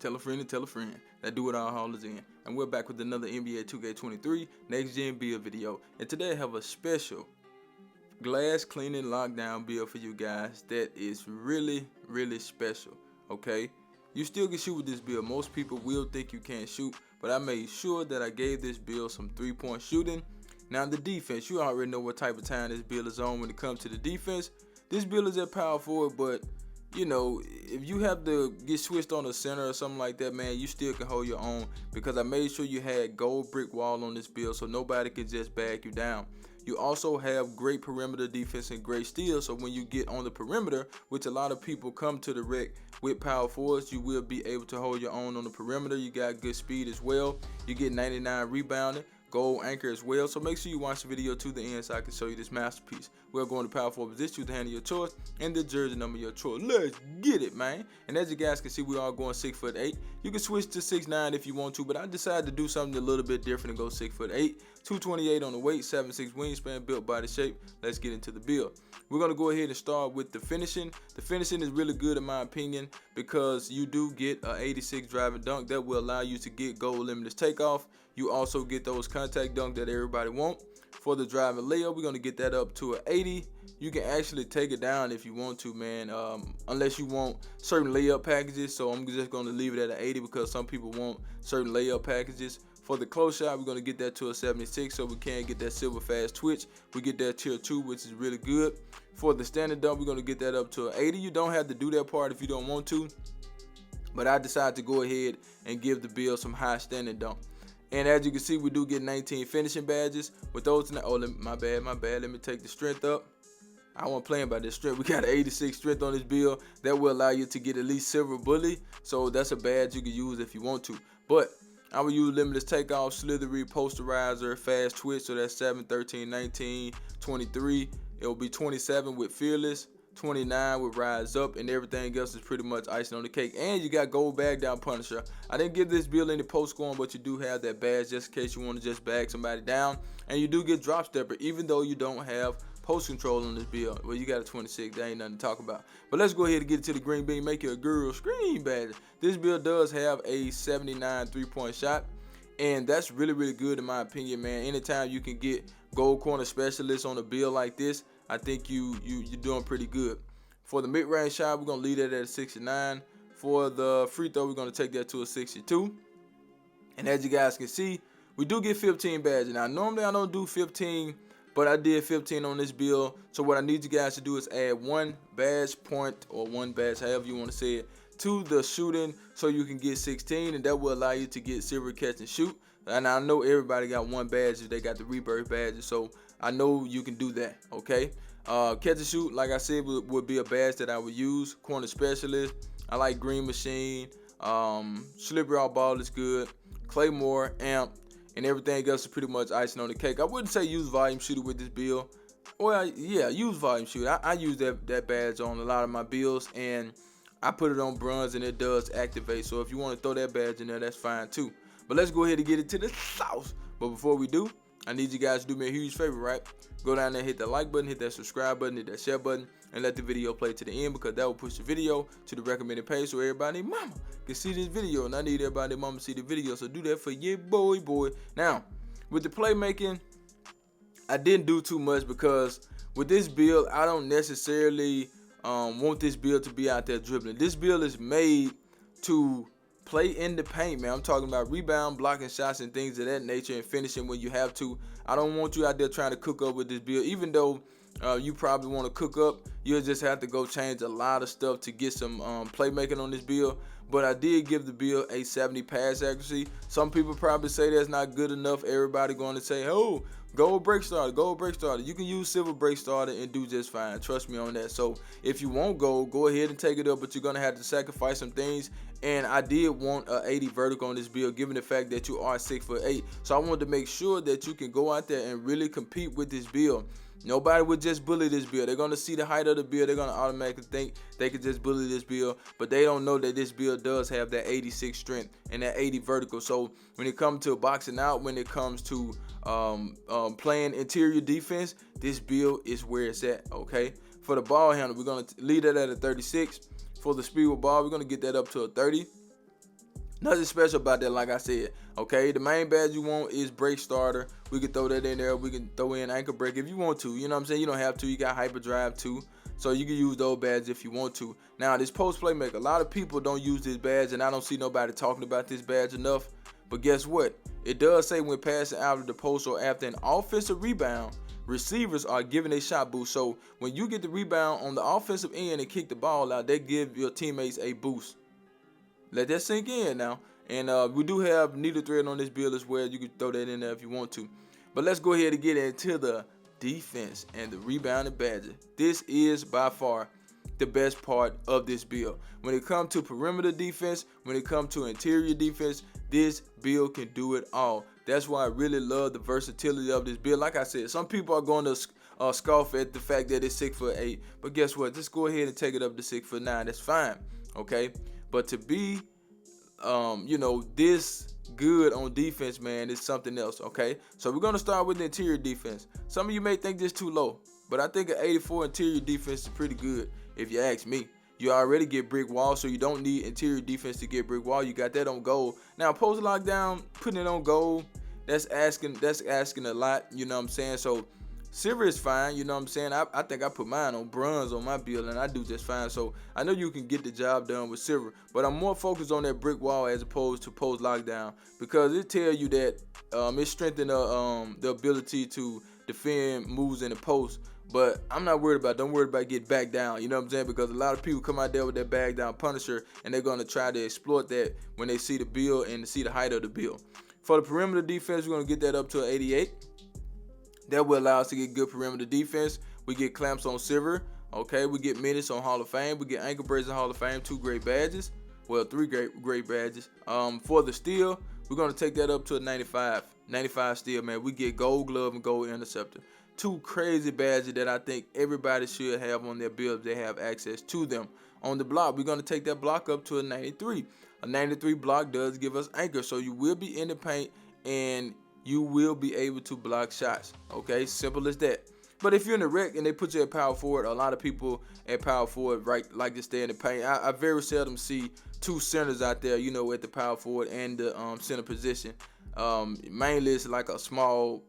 Tell a friend to tell a friend. That Do It All Hall is in. And we're back with another NBA 2K23 Next Gen build video. And today I have a special glass cleaning lockdown build for you guys that is really special. Okay? You still can shoot with this build. Most people will think you can't shoot, but I made sure that I gave this build some 3-point shooting. Now the defense, you already know what type of time this build is on when it comes to the defense. This build is at power forward, but you know, if you have to get switched on the center or something like that, man, you still can hold your own, because I made sure you had gold brick wall on this build so nobody can just bag you down. You also have great perimeter defense and great steal, so when you get on the perimeter, which a lot of people come to the rec with power forwards, you will be able to hold your own on the perimeter. You got good speed as well. You get 99 rebounding, gold anchor as well. So make sure you watch the video to the end so I can show you this masterpiece. We're going to power forward position, choose the hand of your choice and the jersey number of your choice. Let's get it, man. And as you guys can see, we are going 6'8". You can switch to 6'9" if you want to, but I decided to do something a little bit different and go 6'8". 228 on the weight, 7'6" wingspan, built body shape. Let's get into the build. We're going to go ahead and start with the finishing. The finishing is really good in my opinion, because you do get a 86 driving dunk that will allow you to get goal limitless takeoff. You also get those contact dunk that everybody want. For the driving layup, we're going to get that up to an 80. You can actually take it down if you want to, man, unless you want certain layup packages. So I'm just going to leave it at an 80 because some people want certain layup packages. For the close shot, we're going to get that to a 76 so we can get that silver fast twitch. We get that tier 2, which is really good. For the standard dunk, we're going to get that up to an 80. You don't have to do that part if you don't want to, but I decided to go ahead and give the build some high standard dunk. And as you can see, we do get 19 finishing badges. With those, my bad. Let me take the strength up. I wasn't playing about this strength. We got an 86 strength on this build. That will allow you to get at least silver bully. So that's a badge you can use if you want to. But I will use limitless takeoff, slithery, posterizer, fast twitch. So that's 7, 13, 19, 23. It will be 27 with fearless. 29 with rise up, and everything else is pretty much icing on the cake. And you got gold bag down punisher. I didn't give this build any post scoring, but you do have that badge just in case you want to just bag somebody down. And you do get drop stepper even though you don't have post control on this build. Well, you got a 26, that ain't nothing to talk about. But let's go ahead and get to the green bean, make you a girl scream badge. This build does have a 79 3-point shot, and that's really good in my opinion, man. Anytime you can get gold corner specialists on a build like this, I think you're doing pretty good. For the mid-range shot, we're going to leave that at a 69. For the free throw, we're going to take that to a 62. And as you guys can see, we do get 15 badges. Now, normally I don't do 15, but I did 15 on this build. So what I need you guys to do is add 1 badge point, or 1 badge, however you want to say it, to the shooting so you can get 16, and that will allow you to get silver catch and shoot. And I know everybody got 1 badge if they got the rebirth badges, so I know you can do that, okay? Catch and shoot, like I said, would be a badge that I would use. Corner specialist, I like green machine. Slippery off ball is good. Claymore, amp, and everything else is pretty much icing on the cake. I wouldn't say use volume shooter with this build. Well, yeah, use volume shooter. I use that badge on a lot of my builds, and I put it on bronze, and it does activate. So if you want to throw that badge in there, that's fine too. But let's go ahead and get it to the sauce. But before we do, I need you guys to do me a huge favor, right? Go down there, hit that like button, hit that subscribe button, hit that share button, and let the video play to the end, because that will push the video to the recommended page so everybody mama can see this video. And I need everybody mama to see the video, so do that for your boy. Now, with the playmaking, I didn't do too much, because with this build, I don't necessarily want this build to be out there dribbling. This build is made to play in the paint, man. I'm talking about rebound, blocking shots, and things of that nature, and finishing when you have to. I don't want you out there trying to cook up with this build. Even though you probably want to cook up, you'll just have to go change a lot of stuff to get some playmaking on this build. But I did give the build a 70 pass accuracy. Some people probably say that's not good enough. Everybody going to say, oh, gold break starter, gold break starter. You can use silver break starter and do just fine. Trust me on that. So if you want gold, go ahead and take it up, but you're going to have to sacrifice some things. And I did want a 80 vertical on this build, given the fact that you are 6'8". So I wanted to make sure that you can go out there and really compete with this build. Nobody would just bully this build. They're going to see the height of the build. They're going to automatically think they could just bully this build, but they don't know that this build does have that 86 strength and that 80 vertical. So when it comes to boxing out, when it comes to playing interior defense, this build is where it's at, okay? For the ball handle, we're going to leave that at a 36. For the speed with ball, we're going to get that up to a 30. Nothing special about that, like I said. Okay, the main badge you want is brake starter. We can throw that in there. We can throw in ankle brake if you want to. You know what I'm saying? You don't have to. You got hyperdrive too. So you can use those badges if you want to. Now, this post playmaker, a lot of people don't use this badge, and I don't see nobody talking about this badge enough. But guess what? It does say when passing out of the post or after an offensive rebound, receivers are given a shot boost. So when you get the rebound on the offensive end and kick the ball out, they give your teammates a boost. Let that sink in now. And we do have needle thread on this build as well. You can throw that in there if you want to. But let's go ahead and get into the defense and the rebounding badges. This is by far the best part of this build. When it comes to perimeter defense, when it comes to interior defense, this build can do it all. That's why I really love the versatility of this build. Like I said, some people are going to scoff at the fact that it's 6'8", but guess what? Just go ahead and take it up to 6'9". That's fine, okay? But to be, this good on defense, man, is something else, okay? So we're going to start with the interior defense. Some of you may think this too low, but I think an 84 interior defense is pretty good if you ask me. You already get brick wall, so you don't need interior defense to get brick wall. You got that on gold. Now, post lockdown, putting it on gold, that's asking a lot, you know what I'm saying? So silver is fine, you know what I'm saying? I think I put mine on bronze on my build, and I do just fine. So I know you can get the job done with silver, but I'm more focused on that brick wall as opposed to post lockdown, because it tells you that it strengthens the ability to defend moves in the post. But I'm not worried about it. Don't worry about getting back down, you know what I'm saying? Because a lot of people come out there with that back down punisher, and they're going to try to exploit that when they see the build and see the height of the build. For the perimeter defense, we're going to get that up to an 88. That will allow us to get good perimeter defense. We get clamps on silver. Okay, we get minutes on Hall of Fame. We get ankle braces on Hall of Fame. 2 great badges. Well, 3 great badges. For the steel, we're going to take that up to a 95. 95 steel, man. We get gold glove and gold interceptor. 2 crazy badges that I think everybody should have on their build if they have access to them. On the block, we're going to take that block up to a 93. A 93 block does give us anchor, so you will be in the paint and you will be able to block shots. Okay, simple as that. But if you're in the rec and they put you at power forward, a lot of people at power forward like to stay in the paint. I very seldom see 2 centers out there, at the power forward and the center position. Mainly it's like a small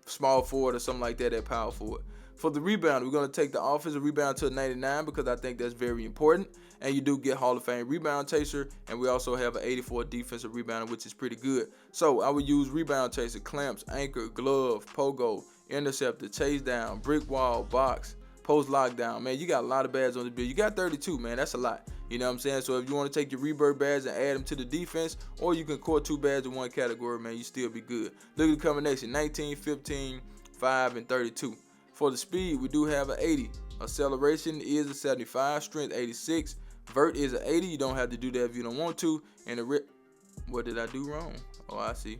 forward or something like that at power forward. For the rebound, we're going to take the offensive rebound to a 99 because I think that's very important. And you do get Hall of Fame rebound chaser, and we also have an 84 defensive rebounder, which is pretty good. So I would use rebound chaser, clamps, anchor, glove, pogo, interceptor, chase down, brick wall, box, post lockdown. Man, you got a lot of badges on the build. You got 32, man. That's a lot. You know what I'm saying? So if you want to take your rebirth badge and add them to the defense, or you can core 2 badges in one category, man, you still be good. Look at the combination: 19, 15, 5, and 32. For the speed, we do have an 80. Acceleration is a 75. Strength 86. Vert is an 80. You don't have to do that if you don't want to. And what did I do wrong? Oh, I see.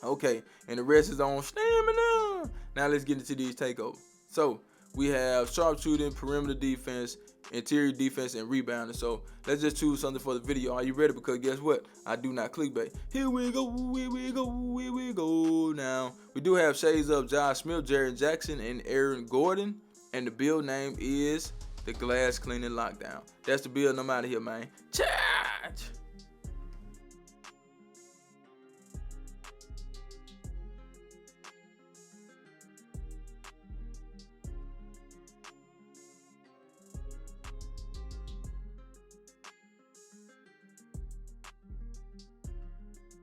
Okay, and the rest is on stamina. Now let's get into these takeovers. So we have sharpshooting, perimeter defense, interior defense, and rebounding. So let's just choose something for the video. Are you ready? Because guess what? I do not clickbait. Here we go, here we go, here we go. Now, we do have shades of Josh Smith, Jared Jackson, and Aaron Gordon. And the build name is the Glass Cleaning Lockdown. That's the build. I'm out of here, man. Ciao!